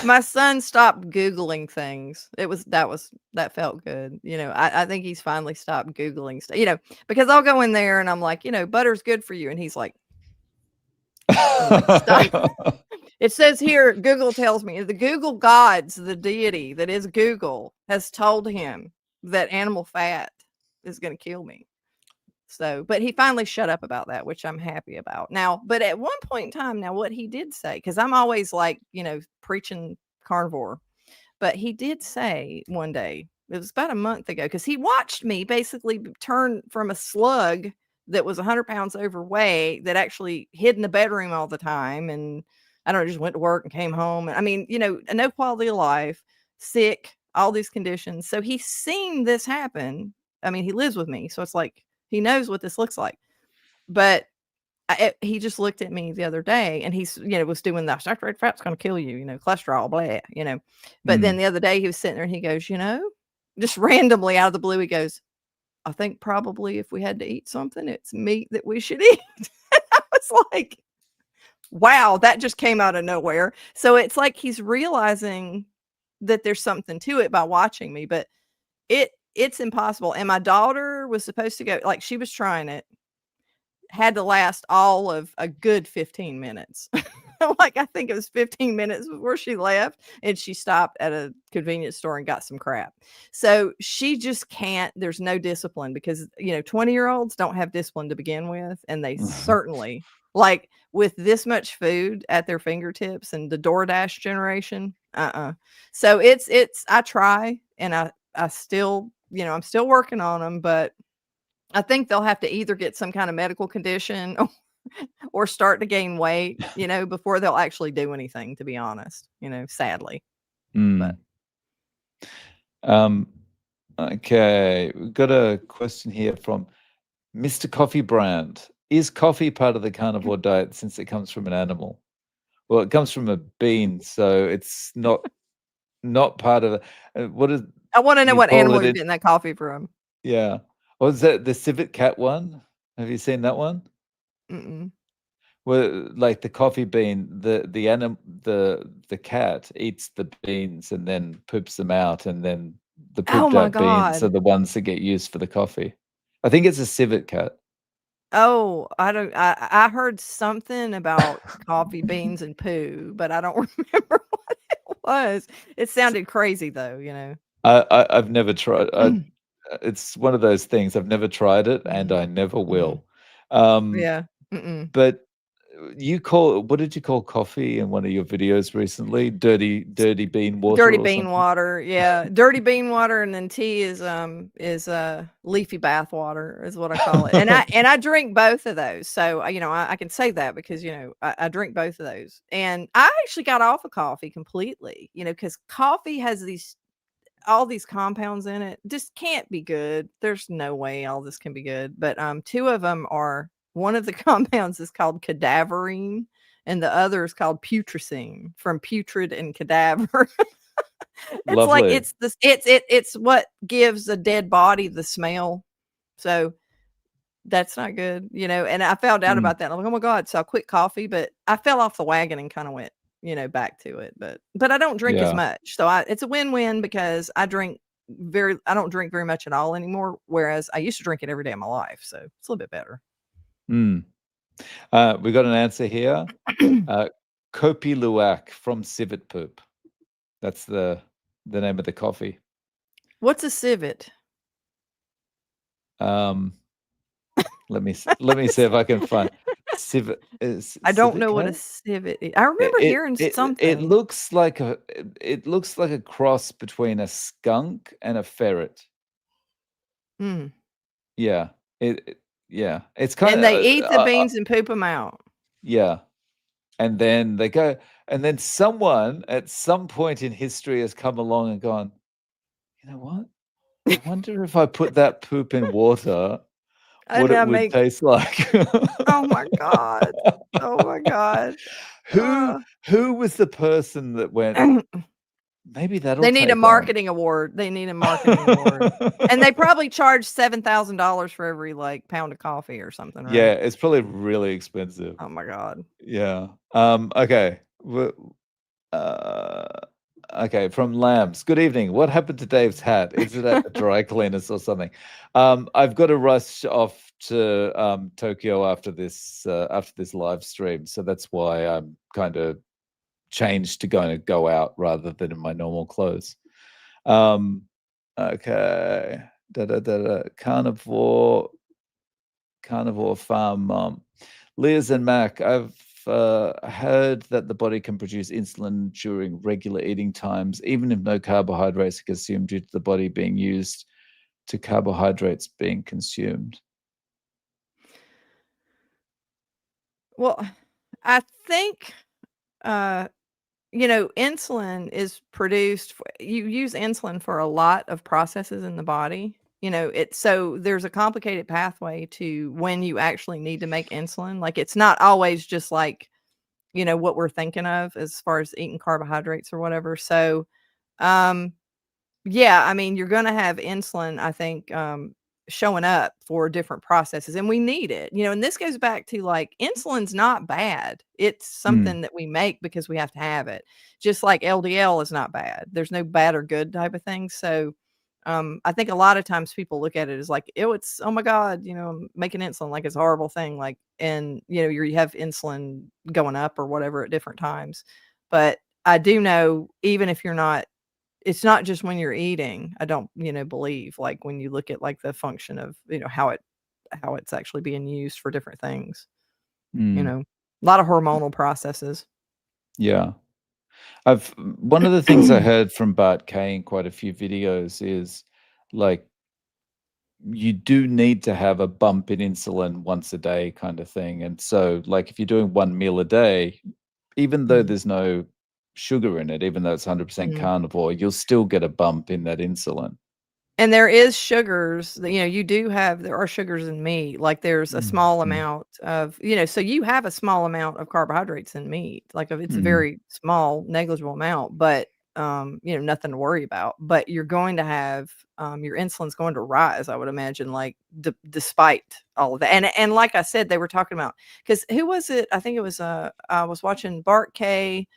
my son stopped Googling things. That felt good. I think he's finally stopped Googling stuff, because I'll go in there and I'm like, butter's good for you. And he's like, I'm like, stop. It says here, Google tells me the Google gods, the deity that is Google, has told him that animal fat is going to kill me. So, but he finally shut up about that, which I'm happy about. Now, but at one point in time, now what he did say, because I'm always like, preaching carnivore, but he did say one day, it was about a month ago, because he watched me basically turn from a slug that was 100 pounds overweight that actually hid in the bedroom all the time. And I don't know, just went to work and came home. And I mean, no quality of life, sick, all these conditions. So he's seen this happen. I mean, he lives with me. So it's like, he knows what this looks like. But he just looked at me the other day and he's, was doing that saturated fat's going to kill you, cholesterol, But then Mm, the other day he was sitting there and he goes, just randomly out of the blue, he goes, I think probably if we had to eat something, it's meat that we should eat. I was like, wow, that just came out of nowhere. So it's like he's realizing that there's something to it by watching me, but it's impossible. And my daughter was supposed to go, like she was trying it, had to last all of a good 15 minutes. Like I think it was 15 minutes before she left, and she stopped at a convenience store and got some crap. So she just can't, there's no discipline because 20-year-olds don't have discipline to begin with, and they certainly, like, with this much food at their fingertips and the DoorDash generation, so it's I try, and I still, I'm still working on them, but I think they'll have to either get some kind of medical condition or start to gain weight, before they'll actually do anything, to be honest, sadly. But Mm. Um, okay, we've got a question here from Mr. Coffee Brand. Is coffee part of the carnivore diet since it comes from an animal? Well, it comes from a bean, so it's not part of it. What is I wanna know you what call animal it? you're getting that coffee from. Yeah. Was that the civet cat one? Have you seen that one? Mm-mm. Well, like the coffee bean, the cat eats the beans and then poops them out, and then the Oh pooped my out beans are god. the ones that get used for the coffee. I think it's a civet cat. Oh, I don't I heard something about coffee beans and poo, but I don't remember what it was. It sounded crazy though. I've never tried. It's one of those things. I've never tried it, and Mhm, I never mhm. will. Um, Yeah, mm-mm. but what did you call coffee in one of your videos recently? Dirty bean Dirty water or bean something? water, yeah. Dirty bean water, and then tea is leafy bath water is what I call it. And I drink both of those. So, I can say that because, I drink both of those. And I actually got off of coffee completely, because coffee has all these compounds in it. Just can't be good. There's no way all this can be good. But two of them are, one of the compounds is called cadaverine, and the other is called putrescine, from putrid and cadaver. It's like Lovely. it's what gives a dead body the smell. So that's not good, and I found out Mm, about that. I'm like, "Oh my god." So I quit coffee, but I fell off the wagon and kind of went, back to it. But I don't drink as yeah. much. So it's a win-win because I don't drink very much at all anymore, whereas I used to drink it every day of my life. So it's a little bit better. Mm. We got an answer here. Uh, Kopi Luwak from Civet Poop. That's the name of the coffee. What's a civet? Um, let me see if I can find civet is I don't civet know what a cat? civet is. I It remember it hearing it it something. looks like it looks like a cross between a skunk and a ferret. Mm. Yeah. Yeah. It's kind And they of eat the beans and poop them out. yeah. And then they go, and then someone at some point in history has come along and gone, "You know what? I wonder if I put that poop in water, And what it that would make taste like." Oh my god. Oh my god. Who Uh, who was the person that went, "Maybe that'll they need a take on?" marketing award. They need a marketing award. And they probably charge $7,000 for every, like, pound of coffee or something, Yeah, right? it's probably really expensive. Oh my god. Yeah. Okay. Uh, okay, from Lambs. Good evening. What happened to Dave's hat? Is it at the dry cleaners or something? I've got to rush off to Tokyo after this live stream, so that's why I'm kind of changed to going to go out rather than in my normal clothes. Um, okay. Da, da, da, da. Carnivore Farm Mom. Liz and Mac, I've heard that the body can produce insulin during regular eating times, even if no carbohydrates are consumed due to the body being used to carbohydrates being consumed. Well, I think, uh, insulin is produced you use insulin for a lot of processes in the body. So there's a complicated pathway to when you actually need to make insulin. Like, it's not always just like, what we're thinking of as far as eating carbohydrates or whatever. So, um, yeah, I mean, you're gonna have insulin, I think, showing up for different processes, and we need it, and this goes back to, like, insulin's not bad. It's Mm, something that we make because we have to have it. Just like LDL is not bad. There's no bad or good type of thing, so, I think a lot of times people look at it as like, "Ew, it's oh my god, I'm making insulin," like it's a horrible thing, like, and, you have insulin going up or whatever at different times, but I do know even if you're not it's not just when you're eating, I don't, believe, like, when you look at, like, the function of, how it's actually being used for different things, you mm, know? A lot of hormonal processes. yeah. One of the things I heard from Bart Kay in quite a few videos is, like, you do need to have a bump in insulin once a day kind of thing, and so, like, if you're doing 1 meal a day, even though Mhm, there's no sugar in it, even though it's 100% mhm. carnivore, you'll still get a bump in that insulin. And there is sugars that, there are sugars in meat, like, there's a Mm, small mm, amount of so you have a small amount of carbohydrates in meat, like, if it's a mhm. very small, negligible amount, but, nothing to worry about, but you're going to have, your insulin's going to rise, I would imagine, like, despite all of that, and like I said, they were talking about because who was it? I think it was, I was watching Bart Kay,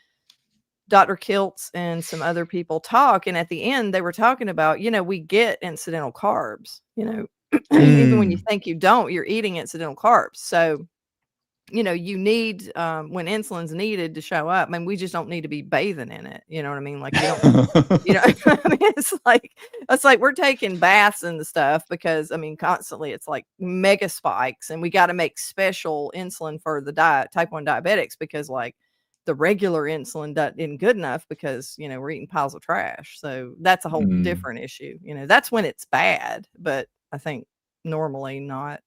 Dr. Kiltz and some other people talk, and at the end, they were talking about, we get incidental carbs, even when you Mm. think you don't, you're eating incidental carbs. So, you need, when insulin's needed to show up, I mean, we just don't need to be bathing in it, you know what I mean? Like, you don't I mean, it's like we're taking baths and the stuff because, I mean, constantly it's like mega spikes, and we gotta make special insulin for the type 1 diabetics because, like, the regular insulin isn't good enough because, we're eating piles of trash. So that's a whole Mm. different issue. That's when it's bad, but I think normally not,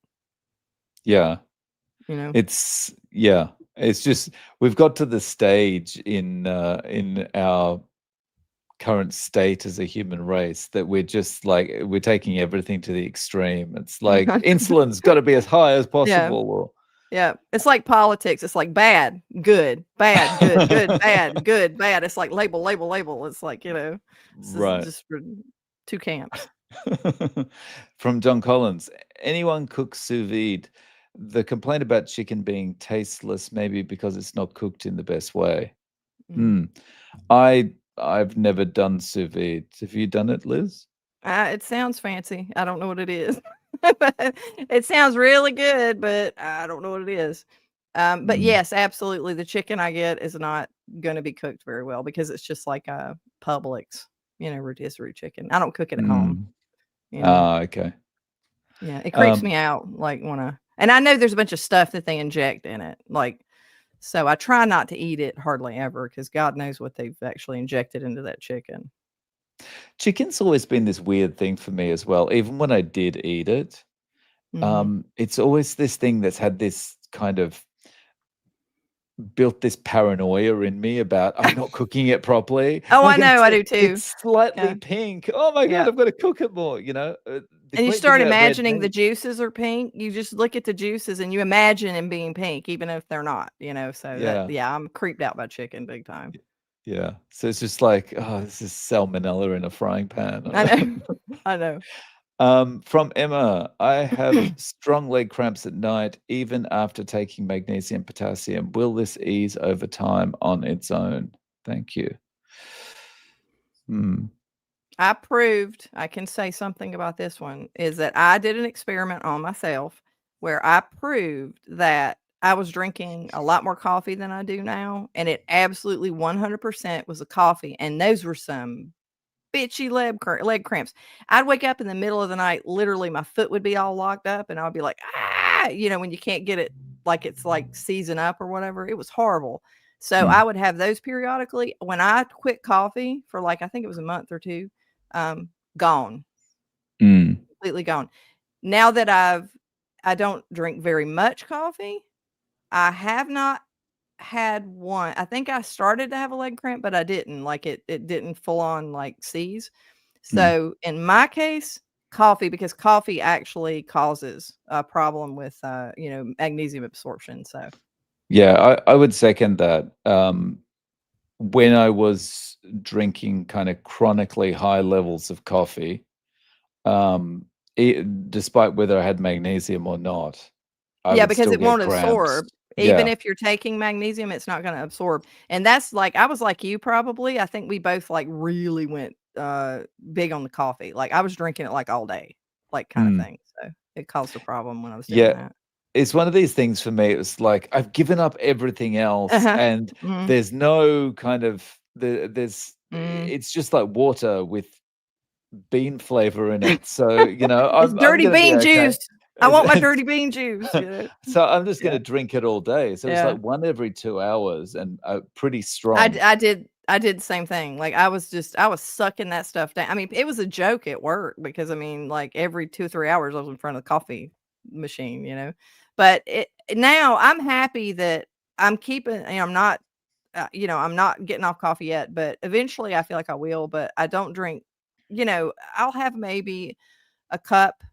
Yeah. you know? Yeah, it's just we've got to the stage in our current state as a human race that we're just like we're taking everything to the extreme. It's like insulin's gotta be as high as Yeah. possible or Yeah, it's like politics, it's like bad, good, good, bad, good, bad, it's like label, label, label, it's like, this is Right. just for 2 camps. From John Collins, anyone cooks sous vide. The complaint about chicken being tasteless maybe because it's not cooked in the best way. Mm. Hmm. I've never done sous vide. Have you done it, Liz? It sounds fancy, I don't know what it is. But it sounds really good, but I don't know what it is. But Mm. yes, absolutely, the chicken I get is not gonna be cooked very well because it's just like, Publix, rotisserie chicken. I don't cook it at home, Mm. you know? Ah, okay. Yeah, it creeps Um, me out, like, when I and I know there's a bunch of stuff that they inject in it, like, so I try not to eat it hardly ever because God knows what they've actually injected into that chicken. Chicken's always been this weird thing for me as well. Even when I did eat it, Mhm. it's always this thing that's had this kind of built this paranoia in me about I'm not cooking it properly. Oh, I I can know, I tell do too. it's slightly Yeah, pink. Oh my god, yeah, I've got to cook it more. The and you great thing start about red imagining the meat. juices are pink, you just look at the juices and you imagine them being pink even if they're not, so Yeah, I'm creeped out by chicken big time. yeah. So it's just like, oh, this is salmonella in a frying I pan. know, I know. From Emma, I have strong leg cramps at night, even after taking magnesium, potassium. Will this ease over time on its own? Thank you. Hmm. I can say something about this one, is that I did an experiment on myself where I proved that I was drinking a lot more coffee than I do now, and it absolutely 100% was a coffee, and those were some bitchy leg cramps. I'd wake up in the middle of the night, literally my foot would be all locked up, and I would be like, "Ah," when you can't get it like it's, like, season up or whatever, it was horrible. So, Mm, I would have those periodically. When I quit coffee for, like, I think it was a month or 2, gone, mm, completely gone. Now that I don't drink very much coffee, I have not had one. I think I started to have a leg cramp, but I didn't, like, it didn't full on, like, seize. mm. So, in my case, coffee, because coffee actually causes a problem with, magnesium absorption, so Yeah, I would second that. When I was drinking kind of chronically high levels of coffee, um, despite whether I had magnesium or not, I Yeah, would because still it get won't cramps. absorb. Even Yeah. if you're taking magnesium, it's not gonna absorb, and that's like I was like you probably. I think we both, like, really went, big on the coffee. Like, I was drinking it, like, all day, like, kinda Mm. thing, so it caused a problem when I was doing Yeah. that. It's one of these things for me, it's like I've given up everything else, Uh-huh. and Mhm. there's no kind of Mm. it's just like water with bean flavor in it. So, It's I'm dirty gonna be bean okay. juice. I want my It's dirty bean juice, you know? so I'm just Yeah, gonna drink it all day. So it's like yeah. one every 2 hours and, pretty I strong. d I did I did the same thing, like, I was sucking that stuff down. I mean, it was a joke at work because, I mean, like, every 2 or 3 hours, I was in front of the coffee machine, you know? But now I'm happy that I'm keeping I'm not, I'm not getting off coffee yet, but eventually I feel like I will, but I don't drink I'll have maybe a cup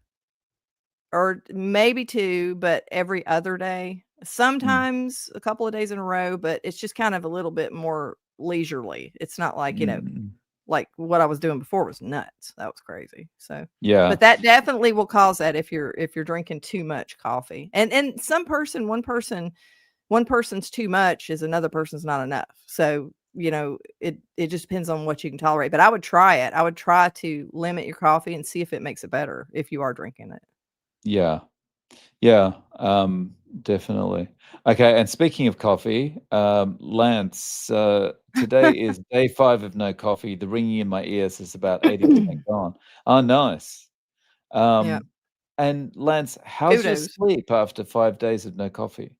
or maybe 2, but every other day. Mm, Sometimes a couple of days in a row, but it's just kind of a little bit more leisurely. It's not like, mm, like what I was doing before was nuts. That was crazy. So, yeah, but that definitely will cause that if you're drinking too much coffee. And one person's too much is another person's not enough. So, it just depends on what you can tolerate. But I would try it. I would try to limit your coffee and see if it makes it better if you are drinking it. yeah. Yeah, definitely. Okay, and speaking of coffee, Lance, today is day 5 of no coffee. The ringing in my ears is about 80% gone. Oh, nice. Yeah. Um, and Lance, how's your Kudos. sleep after 5 days of no coffee?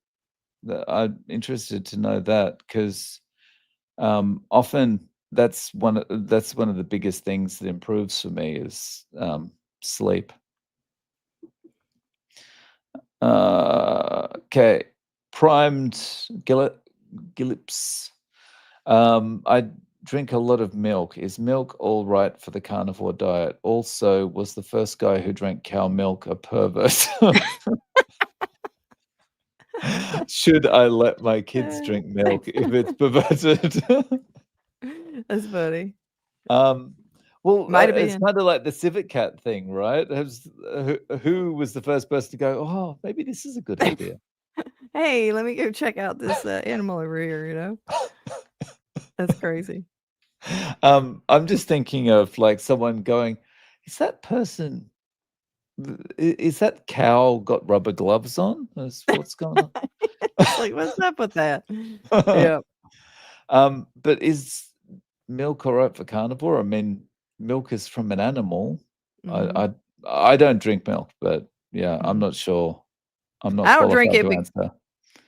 I'm interested to know that because often that's one of the biggest things that improves for me is sleep. Okay. Primed Gillips. I drink a lot of milk. Is milk all right for the carnivore diet? Also, was the first guy who drank cow milk a pervert? Should I let my kids drink milk if it's perverted? That's funny. Um, well, Might have it's been. kind of like the civet cat thing, right? Who was the first person to go, oh, maybe this is a good idea? Hey, let me go check out this, animal over here, you know? That's crazy. I'm just thinking of like someone going, is that person, is that cow got rubber gloves on? What's going It's like, "What's up with that?" on? Yep. But is milk all right for carnivore? I mean, milk is from an animal. Mhm, I I don't drink milk, but yeah, I'm mhm. not sure. I'm not I don't drink qualified it to be answer.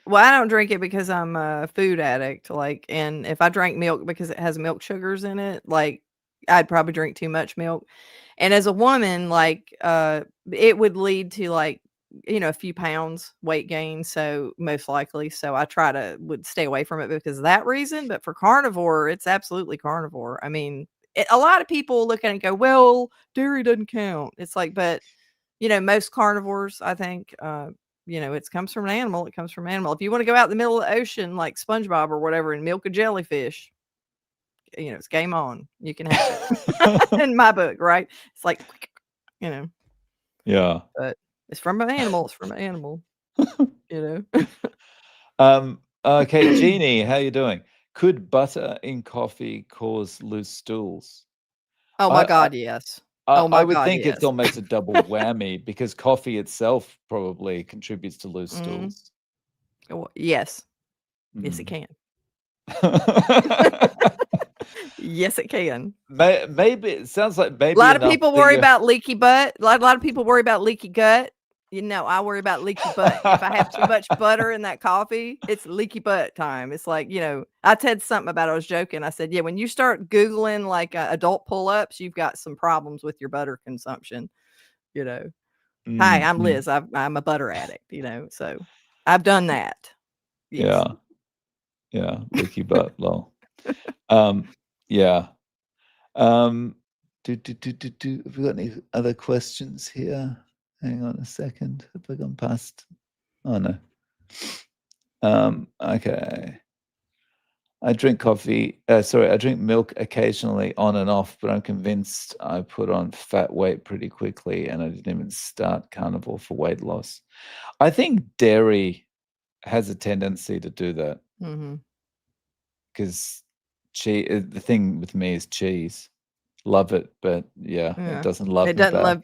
Well, I don't drink it because I'm a food addict, like, and if I drank milk because it has milk sugars in it, like, I'd probably drink too much milk. And as a woman, like, it would lead to, like, a few pounds weight gain, so most likely, so I try to would stay away from it because of that reason, but for carnivore, it's absolutely carnivore. I mean, a lot of people look at it and go, "Well, dairy doesn't count." It's like, but most carnivores, I think, it comes from an animal. It comes from an animal. If you want to go out in the middle of the ocean like SpongeBob or whatever and milk a jellyfish, it's game on. You can have it in my book, right? It's like, you know, Yeah. but it's from an animal. It's from an animal, you know. Okay, Jeannie, how you doing? Could butter in coffee cause loose stools? Oh my I God, yes. I Oh I my would God, think it's yes. almost a double whammy because coffee itself probably contributes to loose Mm. stools. Yes. Yes, it Mm. can. Yes, it can. Maybe it sounds like A maybe lot of enough people that worry you about leaky butt. A lot of people worry about leaky gut. I worry about leaky butt. If I have too much butter in that coffee, it's leaky butt time. It's like, I said something about I was joking. I said, "Yeah, when you start Googling, like, adult pull-ups, you've got some problems with your butter consumption," you know? "Hi, Mm, I'm mm, Liz. I'm a butter addict," so I've done that. Yes. yeah, yeah, leaky butt, lol. Um, yeah. Um, have we got any other questions here? Hang on a second. Have I gone past? Oh, no. Okay. I drink coffee, sorry, I drink milk occasionally on and off, but I'm convinced I put on fat weight pretty quickly and I didn't even start carnivore for weight loss. I think dairy has a tendency to do that Mhm. because the thing with me is cheese. Love it, but yeah, it Yeah. doesn't love It me back.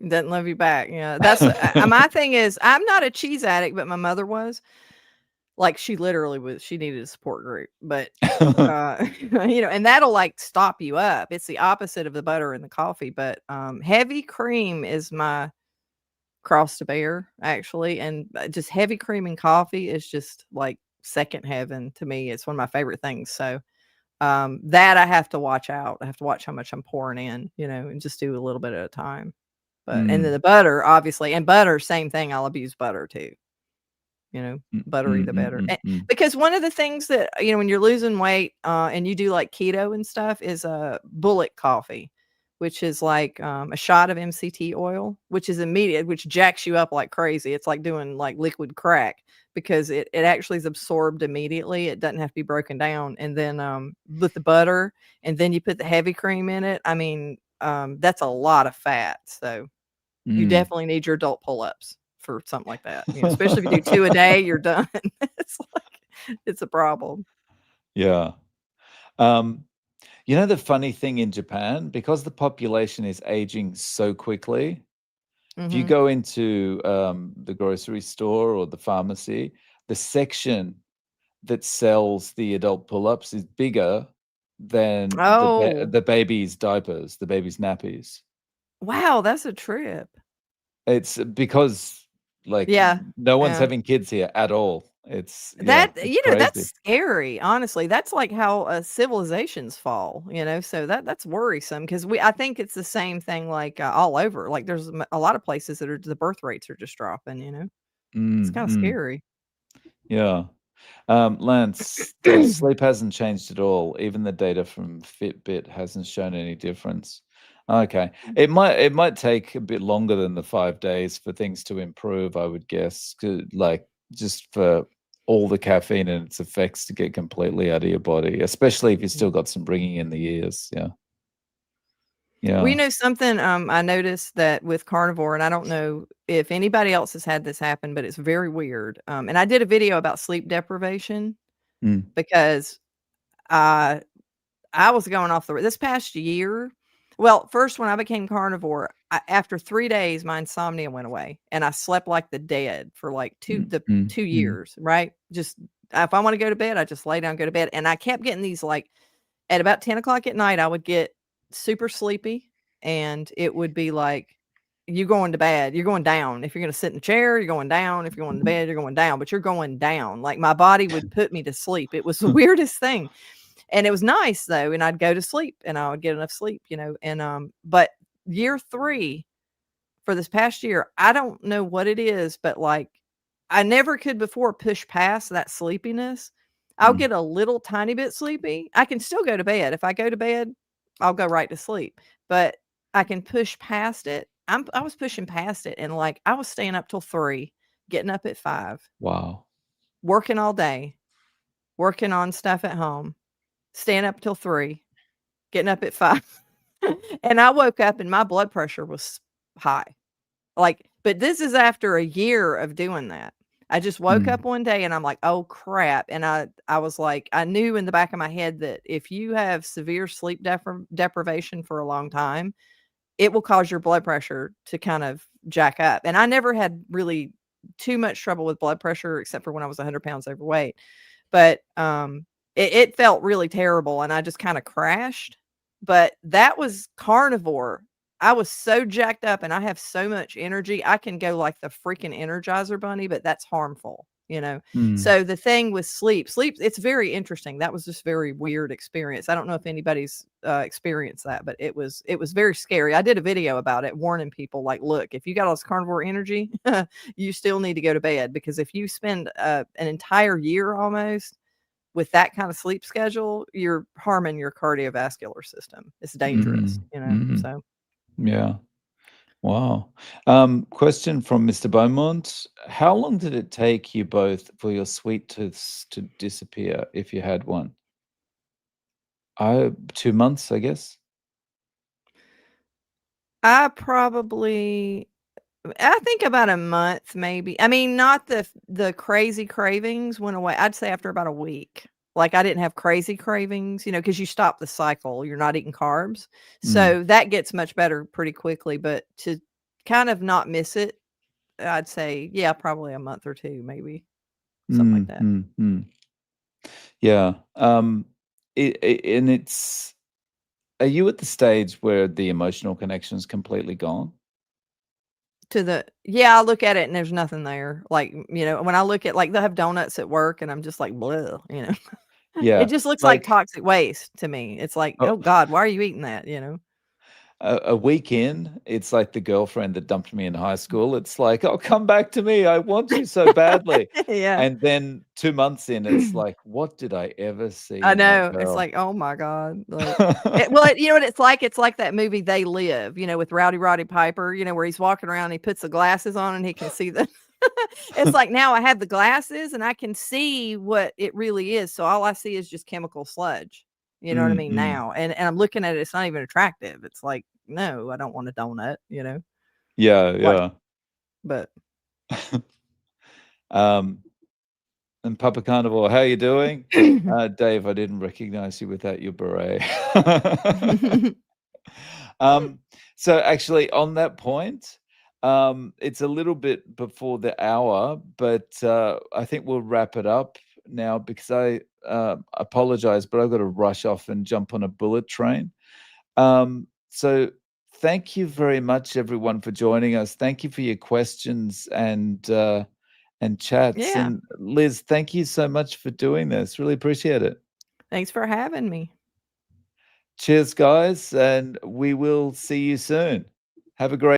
doesn't love you back. Yeah. That's my thing is I'm not a cheese addict, but my mother was. Like, she literally was she needed a support group, but, and that'll, like, stop you up. It's the opposite of the butter and the coffee, but, heavy cream is my cross to bear, actually, and, just heavy cream and coffee is just, like, second heaven to me. It's one of my favorite things, so, that I have to watch out. I have to watch how much I'm pouring in, and just do a little bit at a time. But and then Mm. the butter, obviously, and butter, same thing, I'll abuse butter too. Mm, Buttery mm, the mm, better. mm, mm. Because one of the things that, when you're losing weight, and you do like keto and stuff is, bullet coffee, which is like, a shot of MCT oil, which is immediate, which jacks you up like crazy. It's like doing like liquid crack because it actually is absorbed immediately. It doesn't have to be broken down. And then, with the butter, and then you put the heavy cream in it. I mean, that's a lot of fat. So you Mm. definitely need your adult pull-ups for something like that, especially if you do 2 a day, you're done. It's it's a problem. Yeah. Um, the funny thing in Japan, because the population is aging so quickly, if you Mhm. go into the grocery store or the pharmacy, the section that sells the adult pull-ups is bigger than Oh, the baby's diapers, the baby's nappies. wow, that's a trip. It's because like Yeah, no one's yeah. having kids here at all. That It's that's crazy. scary, honestly. That's like how, civilizations fall, so that's worrisome because I think it's the same thing, like, all over. Like, there's a lot of places that are the birth rates are just dropping. It's Mm, kinda mm, scary. yeah. Lance, the sleep hasn't changed at all. Even the data from Fitbit hasn't shown any difference. Okay. It might take a bit longer than the 5 days for things to improve, I would guess, like, just for all the caffeine and its effects to get completely out of your body, especially if you still got some ringing in the ears. Yeah. Well, Yeah. something, I noticed that with carnivore, and I don't know if anybody else has had this happen, but it's very weird. And I did a video about sleep deprivation Mm, because I I was going off this past year. Well, first when I became carnivore, after 3 days, my insomnia went away, and I slept like the dead for like mm, mm, 2 mm, years, right? Just if I want to go to bed, I just lay down, go to bed, and I kept getting these like at about 10 o'clock at night, I would get super sleepy, and it would be like, "You going to bed, you're going down. If you're gonna sit in a chair, you're going down. If you're going to bed, you're going down, but you're going down." Like, my body would put me to sleep. It was the weirdest thing, and it was nice, though, and I'd go to sleep, and I would get enough sleep, and, but year 3 for this past year, I don't know what it is, but, like, I never could before push past that sleepiness. I'll mm. get a little tiny bit sleepy. I can still go to bed. If I go to bed, I'll go right to sleep, but I can push past it. I was pushing past it, and, like, I was staying up till 3, getting up at 5, Wow. working all day, working on stuff at home, staying up till 3, getting up at 5, and I woke up and my blood pressure was high. Like, but this is after a year of doing that. I just woke Mm, up one day and I'm like, "Oh, crap," and I was like I knew in the back of my head that if you have severe sleep deprivation for a long time, it will cause your blood pressure to kind of jack up, and I never had really too much trouble with blood pressure except for when I was 100 pounds overweight. But, it felt really terrible, and I just kinda crashed, but that was carnivore. I was so jacked up, and I have so much energy, I can go like the freaking Energizer Bunny, but that's harmful? mm. So, the thing with sleep, it's very interesting. That was just very weird experience. I don't know if anybody's, experienced that, but it was very scary. I did a video about it warning people, like, "Look, if you got all this carnivore energy, you still need to go to bed because if you spend, an entire year almost with that kind of sleep schedule, you're harming your cardiovascular system. It's dangerous, Mhm, mhm. so Yeah. Wow. Question from Mr. Beaumont. How long did it take you both for your sweet tooths to disappear if you had one? I 2 months, I guess. I probably I think about a month maybe. I mean, not the crazy cravings went away. I'd say after about a week. Like, I didn't have crazy cravings, because you stop the cycle, you're not eating carbs. Mm. So, that gets much better pretty quickly, but to kind of not miss it, I'd say, yeah, probably a month or 2, maybe, something like Mm, that. mm, mm. Yeah, and it's are you at the stage where the emotional connection's completely gone? To the Yeah, I look at it and there's nothing there. Like, when I look at like, they'll have donuts at work and I'm just like, "Bleh," It Yeah, just looks like like, toxic waste to me. It's like, a "Oh god, why are you eating that?" a week in, it's like the girlfriend that dumped me in high school. It's like, "Oh, come back to me. I want you so badly." Yeah. And then 2 months in, it's like, "What did I ever see I in that know. It's girl?" like, "Oh my god." Like, you know what it's like? It's like that movie They Live, with Rowdy Roddy Piper, where he's walking around, he puts the glasses on and he can see the It's like now I have the glasses and I can see what it really is. So all I see is just chemical sludge. You know what I Mm, mean? mm. Now. And I'm looking at it, it's not even attractive. It's like, no, I don't want a donut. Yeah, What yeah. but Um, and Papa Carnivore, how you doing? Dave, I didn't recognize you without your beret. Um, so actually on that point, it's a little bit before the hour, but, I think we'll wrap it up now because I, apologize, but I've got to rush off and jump on a bullet train. So thank you very much, everyone, for joining us. Thank you for your questions and chats. Yeah. And Liz, thank you so much for doing this. Really appreciate it. Thanks for having me. Cheers, guys, and we will see you soon. Have a great